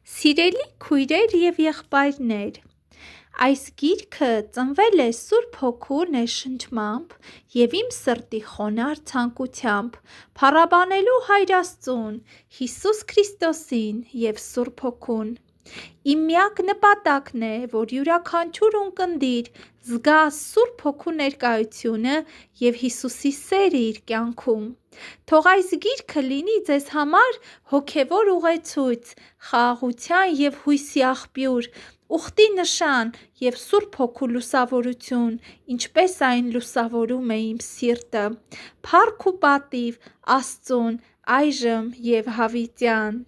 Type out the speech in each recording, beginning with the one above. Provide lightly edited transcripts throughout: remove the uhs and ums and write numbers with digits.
Սիրելի քույրեր և եղբայրներ, այս գիրքը ծնվել է Սուրբ Հոգու ներշնչմամբ և իմ սրտի խոնարհ ցանկությամբ փառաբանելու Հայր Աստծուն, Հիսուս Քրիստոսին և Սուրբ Հոգուն։ Իմ միակ նպատակն է, որ յուրաքանչյուր ունկնդիր զգա Սուրբ Հոգու ներկայությունը և Հիսուսի սերը իր կյանքում։ Թող այս գիրքը լինի ձեզ համար հոգևոր ուղեցույց, խաղաղության և հույսի աղբյուր, ուխտի նշան և Սուրբ Հոգու լուսավորություն, ինչպես այն լուսավորում է իմ սիրտը։ Փառք ու պատիվ Աստծուն այժմ և հավիտյան։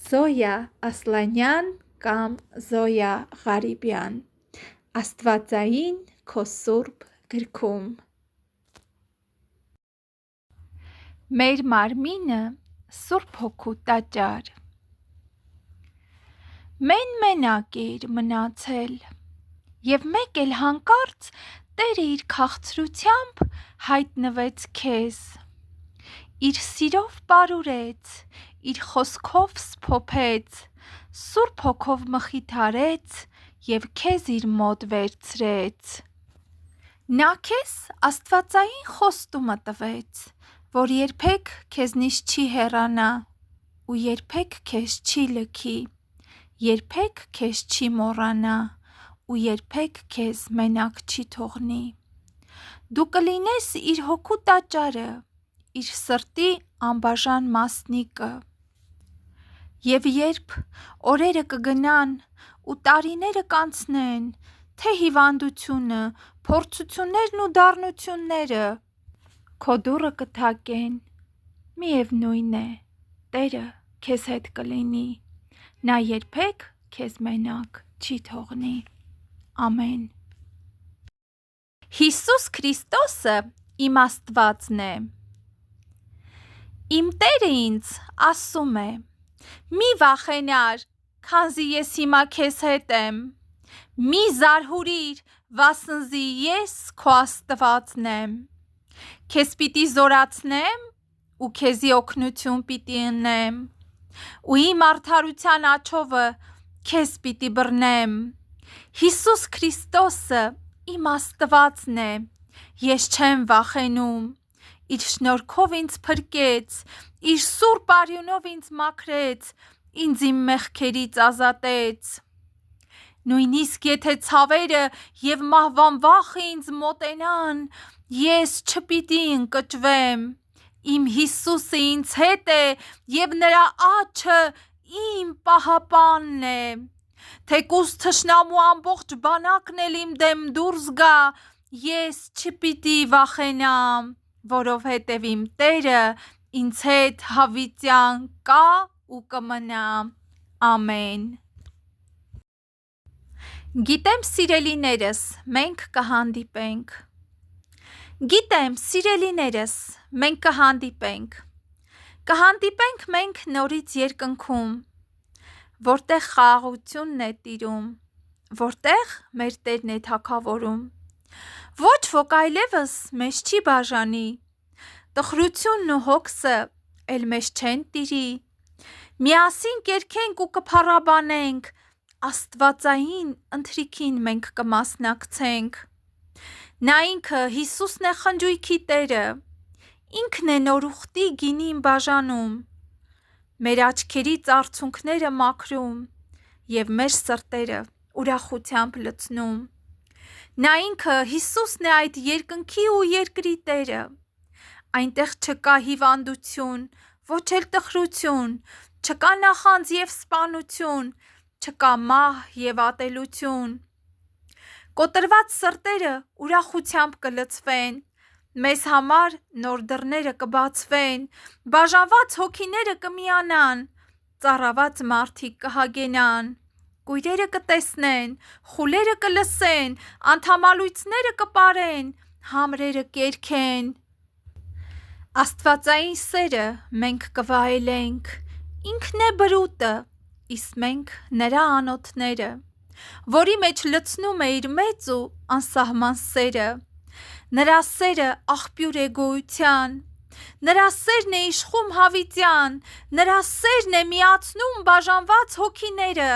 Զոյա Ասլանյան կամ Զոյա Ղարիբյան, Աստվածային քո սուրբ գրքում։ Մեր մարմինը Սուրբ Հոգու տաճար։ Մեն-մենակ էիր մնացել, և մեկ էլ հանկարծ Տերը իր քաղցրությամբ հայտնվեց քեզ, իր սիրով պարուրեց, իր խոսքով սփոփեց, Սուրբ Հոգով մխիթարեց և քեզ իր մոտ վերցրեց։ Նա քեզ աստվածային խոստումը տվեց, որ երբեք քեզնից չի հեռանա ու երբեք քեզ չի լքի, երբեք քեզ չի մոռանա ու երբեք քեզ մենակ չի թողնի։ Դու կլինես իր Հոգու տաճարը, իր սրտի անբաժան մասնիկը։ Եվ երբ օրերը կգնան ու տարիները կանցնեն, թե հիվանդությունը, փորձություններն ու դառնությունները քո դուռը կթակեն, միևնույն է, Տերը քեզ հետ կլինի, նա երբեք քեզ մենակ չի թողնի։ Ամեն։ Հիսուս Քրիստոսը իմ Աստվածն է։ Իմ Տերը ինձ ասում է. «Մի վախենար, քանզի ես հիմա քեզ հետ եմ, մի զարհուրիր, վասնզի ես քո Աստվածն եմ։ Քեզ պիտի զորացնեմ ու քեզի օգնություն պիտի ընեմ, ու իմ արդարության աջովը քեզ պիտի բռնեմ։ Հիսուս Քրիստոսը իմ Աստվածն է, ես չեմ վախենում, իր շնորհքով ինձ փրկեց, իր սուրբ արյունով ինձ մաքրեց, ինձ իմ մեղքերից ազատեց։ Նույնիսկ եթե ցավերը և մահվան վախը ինձ մոտենան, ես չպիտի ընկճվեմ։ Իմ Հիսուսը ինձ հետ է և նրա աջը իմ պահապանն է։ Թեկուզ թշնամու ամբողջ բանակն էլ իմ դեմ դուրս գա, ես չպիտի վախենամ, որովհետև իմ Տերը ինձ հետ հավիտյան կա ու կմնա։ Ամեն»։ Գիտեմ, սիրելիներս, մենք կհանդիպենք։ Գիտեմ, սիրելիներս, մենք կհանդիպենք։ Կհանդիպենք մենք նորից երկնքում, որտեղ խաղաղությունն է տիրում, որտեղ մեր Տերն է թագավորում։ Ոչ ոք այլևս մեզ չի բաժանի, տխրությունն ու հոգսը էլ մեզ չեն տիրի։ Միասին կերքենք ու կփառաբանենք, աստվածային ընթրիքին մենք կմասնակցենք։ Նա ինքը Հիսուսն է խնջույքի Տերը, ինքն է նոր ուխտի գինին բաժանում, մեր աչքերից արցունքները մաքրում և մեր սրտերը ուրախությամբ լցնում։ Նա ինքը Հիսուսն է այդ երկնքի ու երկրի Տերը։ Այնտեղ չկա հիվանդություն, ոչ էլ տխրություն, չկա նախանձ և սպանություն, չկա մահ և ատելություն։ Կոտրված սրտերը ուրախությամբ կլցվեն, մեզ համար նոր դռները կբացվեն, բաժանված հոգիները կմիանան, ծառաված մարդիկ կհագենան, կույրերը կտեսնեն, խուլերը կլսեն, անդամալույցները կպարեն, համրերը կերքեն։ Աստվածային սերը մենք կվայելենք, ինքն է բրուտը, իսկ մենք նրա անոթները, որի մեջ լցնում է իր մեծ ու անսահման սերը։ Նրա սերը աղբյուր է գոյության, Նրա սերն է իշխում հավիտյան, նրա սերն է միացնում բաժանված հոգիները,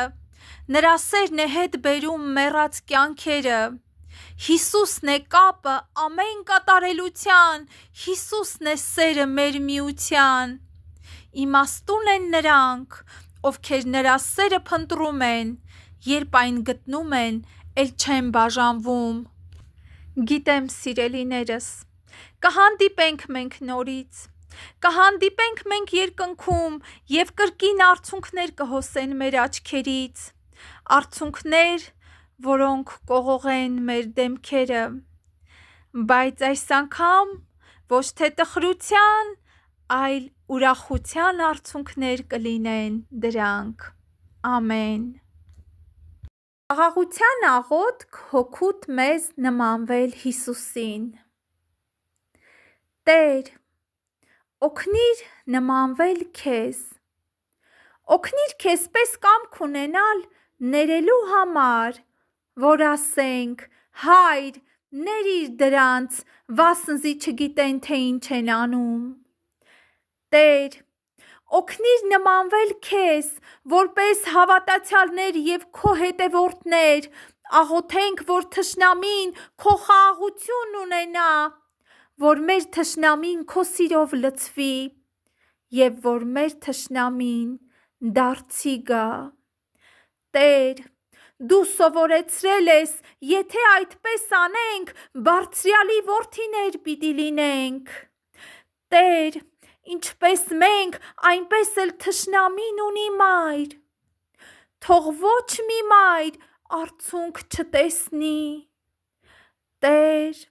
նրա սերն է հետ բերում մեռած կյանքերը։ Հիսուսն է կապը ամեն կատարելության, Հիսուսն է սերը մեր միության։ Իմաստուն են նրանք, ովքեր նրա սերը փնտրում են, երբ այն գտնում են, էլ չեն բաժանվում։ Գիտեմ, սիրելիներս, կհանդիպենք մենք նորից, կհանդիպենք մենք երկնքում և կրկին արցունքներ կհոսեն մեր աչքերից, արցունքներ, որոնք կողողեն մեր դեմքերը, բայց այս անգամ ոչ թե տխրության, այլ ուրախության արցունքներ կլինեն դրանք։ Ամեն։ Խաղաղության աղոթք հոգուտ մեզ նմանվել Հիսուսին։ Տեր, օգնիր նմանվել քեզ, օգնիր քեզպես կամք ունենալ ներելու համար, որ ասենք, Հայր, ներիր դրանց, վասնզի չգիտեն, թե ինչ են անում։ Տեր, օգնիր նմանվել քեզ, որպես հավատացյալներ և քո հետևորդներ, աղոթենք, որ թշնամին քո խաղաղություն ունենա, որ մեր թշնամին քո սիրով լցվի և որ մեր թշնամին դարձի գա։ Տեր, դու սովորեցրել ես, եթե այդպես անենք, Բարձրյալի որդիներ պիտի լինենք։ Տեր, ինչպես մենք, այնպես էլ թշնամին ունի մայր, թող ոչ մի մայր արցունք չտեսնի։ Տեր,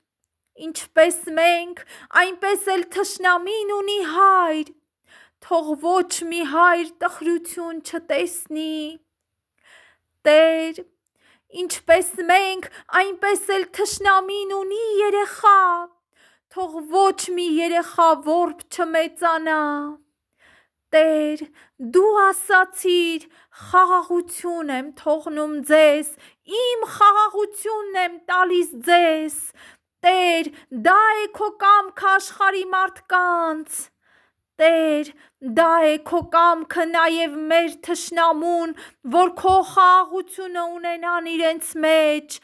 ինչպես մենք, այնպես էլ թշնամին ունի հայր, թող ոչ մի հայր տխրություն չտեսնի։ Տեր, ինչպես մենք, այնպես էլ թշնամին ունի երեխա, թող ոչ մի երեխա որբ չմեծանա։ Տեր, դու ասացիր, խաղաղություն եմ թողնում ձեզ, իմ խաղաղությունն եմ տալիս ձեզ։ Տեր, դա է քո կամքը աշխարհի մարդկանց։ Տեր, դա է քո կամքը նաև մեր թշնամուն, որ քո խաղաղությունը ունենան իրենց մեջ։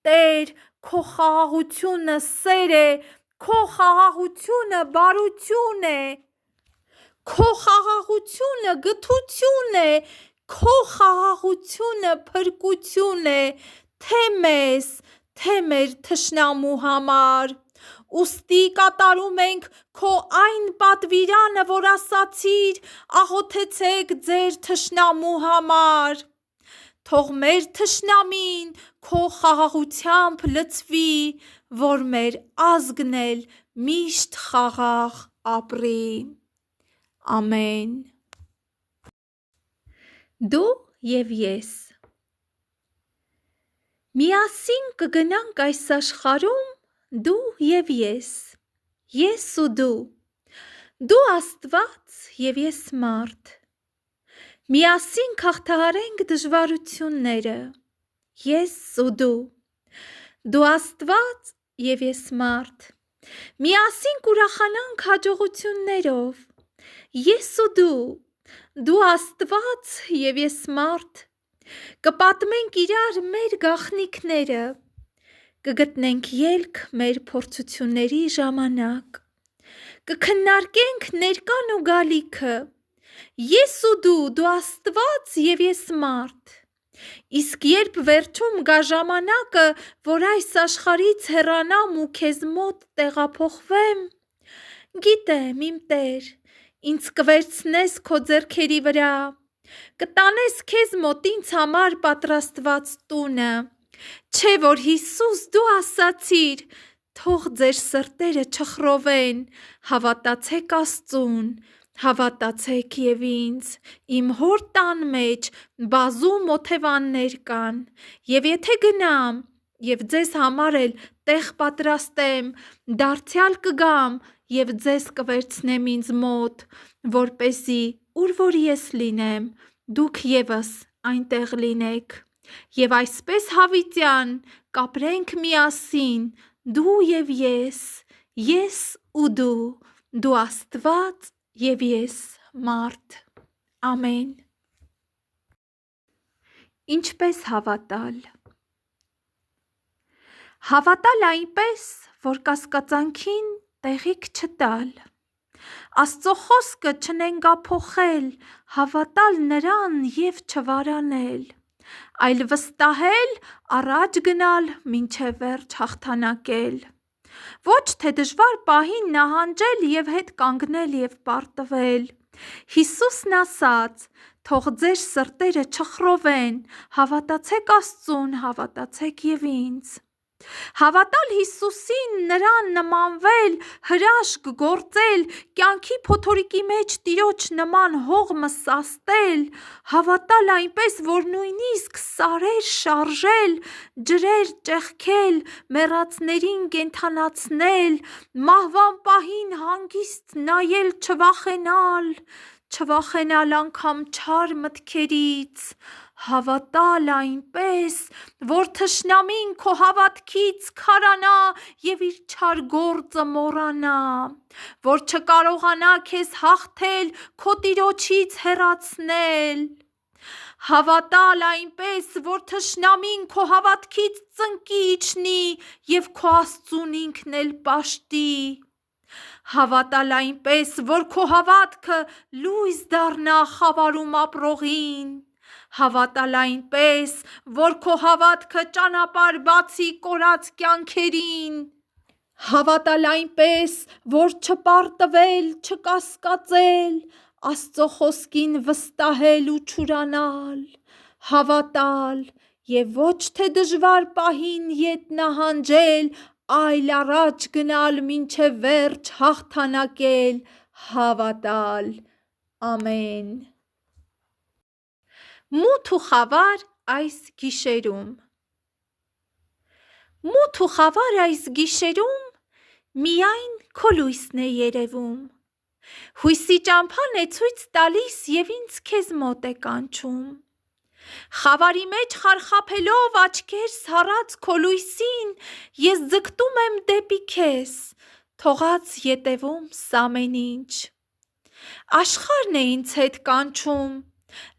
Տեր, քո խաղաղությունը սեր է, քո խաղաղությունը բարություն է, քո խաղաղությունը գթություն է, քո խաղաղությունը փրկություն է, թե մեզ, թե մեր թշնամու համար։ Ուստի կատարում ենք քո այն պատվիրանը, որ ասացիր, աղոթեցեք ձեր թշնամու համար։ Թող մեր թշնամին քո խաղաղությամբ լցվի, որ մեր ազգն էլ միշտ խաղաղ ապրի։ Ամեն։ Դու և ես միասին կգնանք այս աշխարհում, դու և ես ու դու Աստված և ես մարդ, միասին կհաղթահարենք դժվարությունները, ես ու դու Աստված և ես մարդ, միասին կուրախանանք հաջողություններով, ես ու դու Աստված և ես մարդ, կպատմենք իրար մեր գաղտնիքները, կգտնենք ելք մեր փորձությունների ժամանակ, կքննարկենք ներկան ու գալիքը, ես ու դու Աստված և ես մարդ, իսկ երբ վերջում գա ժամանակը, որ այս աշխարհից հեռանամ ու քեզ մոտ տեղափոխվեմ, գիտեմ, իմ Տեր, ինձ կվերցնես քո ձեռքերի վրա, կտանես քեզ մոտ ինձ համար պատրաստված տունը, չէ՞ որ Հիսուս դու ասացիր, թող ձեր սրտերը չխռովեն, հավատացեք Աստծուն, հավատացեք և ինձ, իմ Հոր տան մեջ բազում օթևաններ կան, և եթե գնամ և ձեզ համար էլ տեղ պատրաստեմ, դարձյալ կգամ և ձեզ կվերցնեմ ինձ մոտ, որպեսզի ուր որ ես լինեմ, դուք ևս այնտեղ լինեք, և այսպես հավիտյան կապրենք միասին, դու և ես ու Դու Աստված և ես մարդ։ Ամեն։ Ինչպես հավատալ։ Հավատալ այնպես, որ կասկածանքին տեղիք չտալ, Աստծո խոսքը չնենգափոխել, հավատալ նրան և չվարանել, այլ վստահել, առաջ գնալ, մինչև վերջ հաղթանակել, ոչ թե դժվար պահին նահանջել և հետ կանգնել և պարտվել։ Հիսուսն ասաց. «Թող ձեր սրտերը չխռովեն, հավատացեք Աստծուն, հավատացեք և ինձ»։ Հավատալ Հիսուսին, նրան նմանվել, հրաշք գործել, կյանքի փոթորիկի մեջ Տիրոջ նման հողմը սաստել, հավատալ այնպես, որ նույնիսկ սարեր շարժել, ջրեր ճեղքել, մեռածներին կենդանացնել, մահվան պահին հանգիստ նայել, չվախենալ անգամ չար մտքերից, հավատալ այնպես, որ թշնամին քո հավատքից քարանա և իր չար գործը մոռանա, որ չկարողանա քեզ հաղթել, քո Տիրոջից հեռացնել, հավատալ այնպես, որ թշնամին քո հավատքից ծնկի իջնի և քո Աստծուն ինքն էլ պաշտի, հավատալ այնպես, որ քո հավատքը լույս դառնա խավարում ապրողին, հավատալ այնպես, որ քո հավատքը ճանապարհ բացի կորած կյանքերին, հավատալ այնպես, որ չպարտվել, չկասկածել, Աստծո խոսքին վստահել ու չուրանալ, հավատալ և ոչ թե դժվար պահին ետ նահանջել, այլ առաջ գնալ, մինչև վերջ հաղթանակել, հավատալ։ Ամեն։ Մութ ու խավար այս գիշերում։ Մութ ու խավար այս գիշերում միայն քո լույսն է երևում, հույսի ճամփան է ցույց տալիս և ինձ քեզ մոտ է կանչում, խավարի մեջ խարխափելով աչքերս հառած քո լույսին, ես ձգտում եմ դեպի քեզ, թողած ետևումս ամեն ինչ, աշխարհն է ինձ հետ կանչում,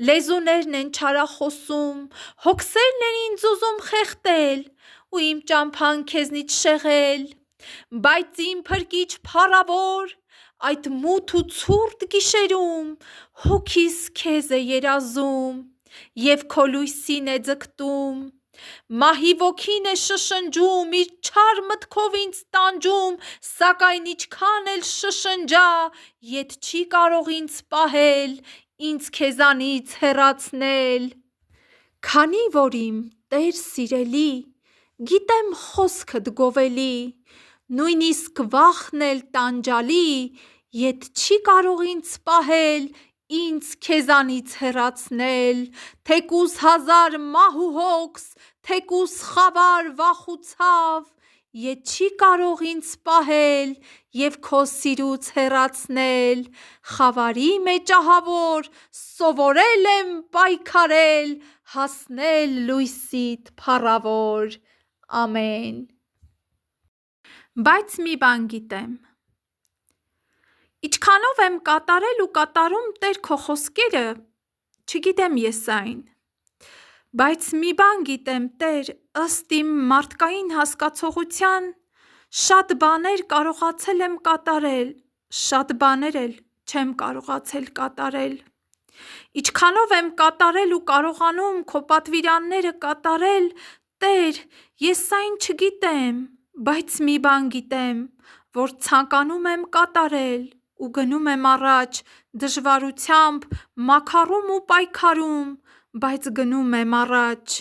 լեզուներն են չարախոսում, հոգսերն են ինձ ուզում խեղդել ու իմ ճամփան քեզնից շեղել, բայց իմ փրկիչ փառավոր, այդ մութ ու ցուրտ գիշերում հոգիս քեզ է երազում և քո լույսին է ձգտում, մահի ոգին է շշնջում, իր չար մտքով ինձ տանջում, սակայն ինչքան էլ շշնջա, ետ չի կարող ինձ պահել, ինձ քեզանից հեռացնել, քանի որ իմ Տեր սիրելի, գիտեմ խոսքդ գովելի, նույնիսկ վախն էլ տանջալի, ետ չի կարող ինձ պահել, ինձ քեզանից հեռացնել, թեկուզ հազար մահ ու հոգս, թեկուզ խավար, վախ ու ցավ, ետ չի կարող ինձ պահել և քո սիրուց հեռացնել, խավարի մեջ ահավոր, սովորել եմ պայքարել, հասնել լույսիդ փառավոր, ամեն։ Բայց մի բան գիտեմ, ինչքանով եմ կատարել ու կատարում Տեր քո խոսքերը, չգիտեմ ես այն, բայց մի բան գիտեմ, Տեր, ըստ իմ մարդկային հասկացողության, շատ բաներ կարողացել եմ կատարել, շատ բաներ էլ չեմ կարողացել կատարել, ինչքանով եմ կատարել ու կարողանում քո պատվիրանները կատարել, Տեր, ես այն չգիտեմ, բայց մի բան գիտեմ, որ ցանկանում եմ կատարել ու գնում եմ առաջ, դժվարությամբ, մաքարում ու պայքարում, բայց գնում եմ առաջ,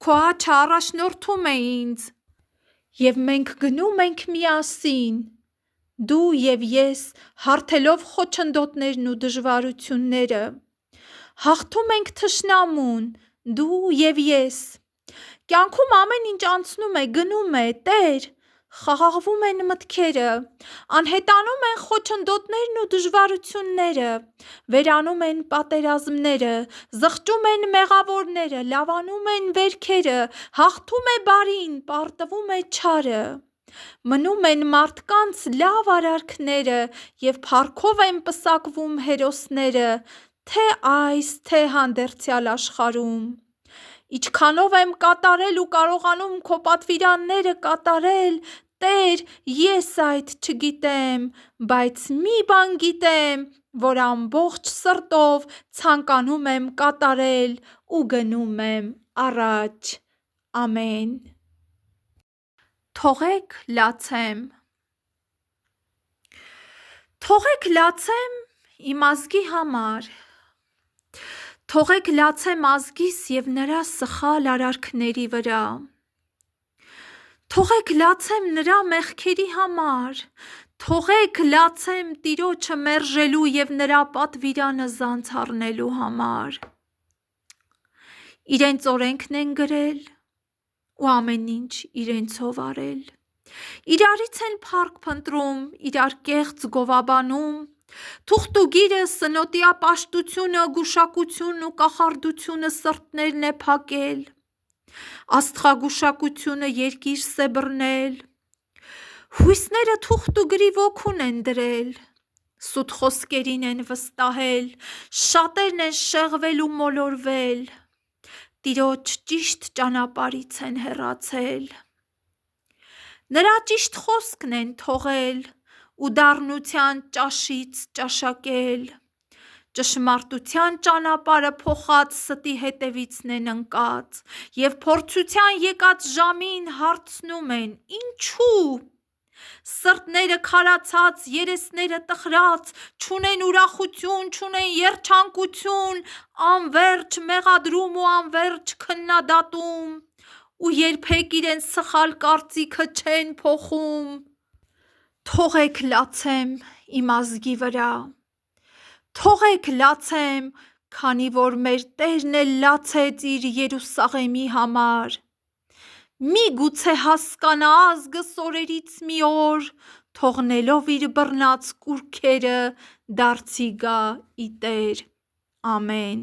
քո աջը առաջնորդում է ինձ և մենք գնում ենք միասին, դու և ես հարթելով խոչընդոտներն ու դժվարությունները, հաղթում ենք թշնամուն, դու և ես, կյանքում ամեն ինչ անցնում է, գնում է, Տեր, խաղաղվում են մտքերը, անհետանում են խոչընդոտներն ու դժվարությունները, վերանում են պատերազմները, զղջում են մեղավորները, լավանում են վերքերը, հաղթում է բարին, պարտվում է չարը, Մնում են մարդկանց լավ արարքները և փառքով են պսակվում հերոսները, թե այս, թե հանդերձյալ աշխարհում։ Իչքանով եմ կատարել ու կարողանում քո պատվիրանները կատարել, Տեր, ես այդ չգիտեմ, բայց մի բան գիտեմ, որ ամբողջ սրտով ցանկանում եմ կատարել ու գնում եմ առաջ։ Ամեն։ Թողեք լացեմ։ Թողեք լացեմ իմ ազգի համար։ Թողեք լացեմ ազգիս և նրա սխալ արարքների վրա։ Թողեք լացեմ նրա մեղքերի համար։ Թողեք լացեմ Տիրոջը մերժելու և նրա պատվիրանը զանց առնելու համար։ Իրենց օրենքն են գրել ու ամեն ինչ իրենցով արել։ Իրարից են փառք փնտրում, իրար կեղծ գովաբանում, թուղթ ու գիրը, սնոտիա պաշտությունը, գուշակությունն ու կախարդությունը սրտներն է փակել, աստղագուշակությունը երկիր սեբռնել, հույսները թուղթ ու գրի ոգուն են դրել, սուտ խոսքերին են վստահել, շատերն են շեղվել ու մոլորվել, Տիրոջ ճիշտ ճանապարհից են հեռացել։ Նրա ճիշտ խոսքն են թողել ու դառնության ճաշից ճաշակել, ճշմարտության ճանապարհը փոխած ստի հետևիցն են ընկած և փորձության եկած ժամին հարցնում են. ինչու՞։ Սրտները քարացած, երեսները տխրած, չունեն ուրախություն, չունեն երջանկություն, անվերջ մեղադրում ու անվերջ քննադատում ու երբեք իրենց սխալ կարծիքը չեն փոխում։ Թողեք լացեմ իմ ազգի վրա։ Թողեք լացեմ, քանի որ մեր Տերն էլ լացեց իր Երուսաղեմի համար։ Միգուցե հասկանա ազգս օրերից մի օր, թողնելով իր բռնած կուռքերը դարձի գա ի Տեր։ Ամեն։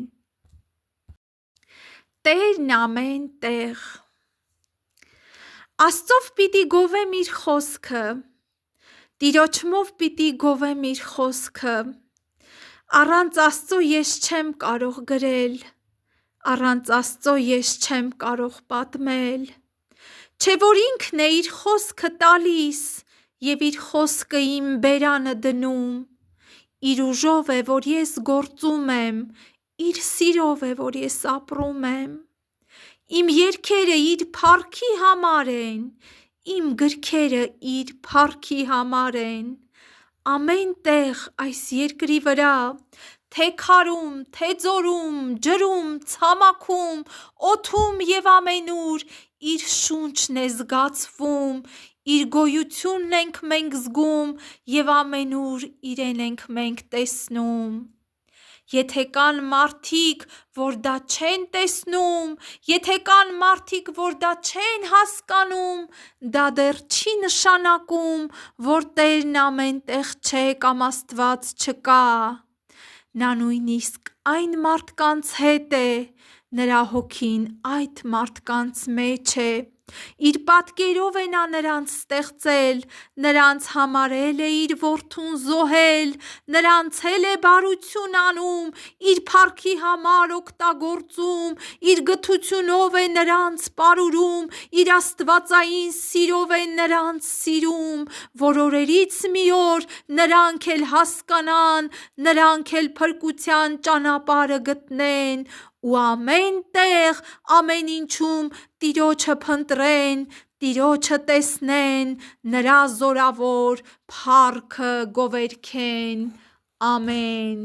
Տերն ամեն տեղ։ Աստծով պիտի գովեմ իր խոսքը, Տիրոջմով պիտի գովեմ իր խոսքը, առանց Աստծո ես չեմ կարող գրել, առանց Աստծո ես չեմ կարող պատմել, չէ որ ինքն է իր խոսքը տալիս և իր խոսքը իմ բերանը դնում, իր ուժով է, որ ես գործում եմ, իր սիրով է, որ ես ապրում եմ, իմ երգերը իր փառքի համար են, իմ գրքերը իր փառքի համար են, ամեն տեղ այս երկրի վրա, թե քարում, թե ձորում, ջրում, ցամաքում, օդում և ամենուր իր շունչն է զգացվում, իր գոյությունն ենք մենք զգում և ամենուր իրեն ենք մենք տեսնում։ Եթե կան մարդիկ, որ դա չեն տեսնում, եթե կան մարդիկ, որ դա չեն հասկանում, դա դեռ չի նշանակում, որ Տերն ամեն տեղ չէ կամ Աստված չկա։ Նա նույնիսկ այն մարդկանց հետ է, նրա հոգին այդ մարդկանց մեջ է, իր պատկերով է նա նրանց ստեղծել, նրանց համարել է իր որդուն զոհել, նրանցել է բարություն անում, իր փառքի համար օգտագործում, իր գթությունով է նրանց պարուրում, իր աստվածային սիրով է նրանց սիրում, որ օրերից մի օր նրանք էլ հասկանան, նրանք էլ փրկության ճանապարհը գտնեն ու ամեն տեղ, ամեն ինչում Տիրոջը փնտրեն, Տիրոջը տեսնեն, նրա զորավոր փառքը գովերգեն։ Ամեն։